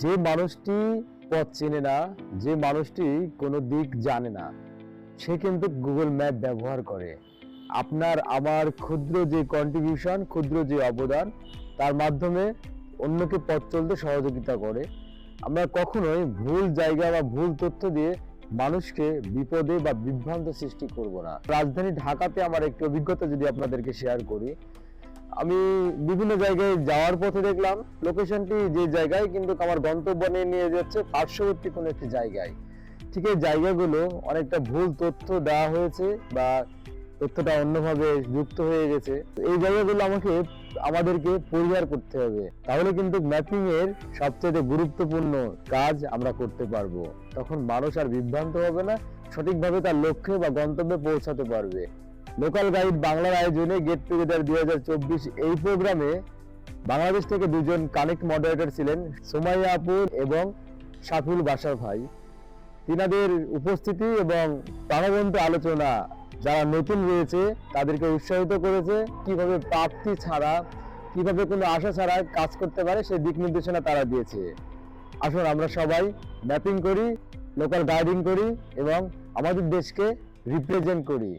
যে মানুষটি পথ চেনে না, যে মানুষটি কোনো দিক জানে না, সে কিন্তু গুগল ম্যাপ ব্যবহার করে। আপনার আমার ক্ষুদ্র যে কন্ট্রিবিউশন, ক্ষুদ্র যে অবদান, তার মাধ্যমে অন্যকে পথ চলতে সহযোগিতা করে। আমরা কখনোই ভুল জায়গা বা ভুল তথ্য দিয়ে মানুষকে বিপদে বা বিভ্রান্ত সৃষ্টি করব না। রাজধানী ঢাকাতে আমার একটি অভিজ্ঞতা যদি আপনাদেরকে শেয়ার করি, আমি বিভিন্ন জায়গায় যাওয়ার পথে দেখলাম লোকেশনটি যে জায়গায় কিন্তু আমার গন্তব্য নিয়ে যাচ্ছে পার্শ্ববর্তী কোনো একটি জায়গায়। ঠিক এই জায়গাগুলো অনেকটা ভুল তথ্য দেওয়া হয়েছে বা তথ্যটা অন্যভাবে যুক্ত হয়ে গেছে। এই জায়গাগুলো আমাদেরকে পরিহার করতে হবে, তাহলে কিন্তু ম্যাপিং এর সবচেয়ে গুরুত্বপূর্ণ কাজ আমরা করতে পারবো। তখন মানুষ আর বিভ্রান্ত হবে না, সঠিকভাবে তার লক্ষ্যে বা গন্তব্যে পৌঁছাতে পারবে। লোকাল গাইড বাংলার আয়োজনে গেট টুগেদার 2024 এই প্রোগ্রামে বাংলাদেশ থেকে দুজন কানেক্ট মডারেটর ছিলেন, সুমাইয়া আপু এবং সাফুল বাসার ভাই। তিনাদের উপস্থিতি এবং প্রাণবন্ত আলোচনা যারা নতুন রয়েছে তাদেরকে উৎসাহিত করেছে, কিভাবে প্রাপ্তি ছাড়া, কিভাবে কোনো আশা ছাড়া কাজ করতে পারে সেই দিক নির্দেশনা তারা দিয়েছে। আসুন আমরা সবাই ম্যাপিং করি, লোকাল গাইডিং করি এবং আমাদের দেশকে রিপ্রেজেন্ট করি।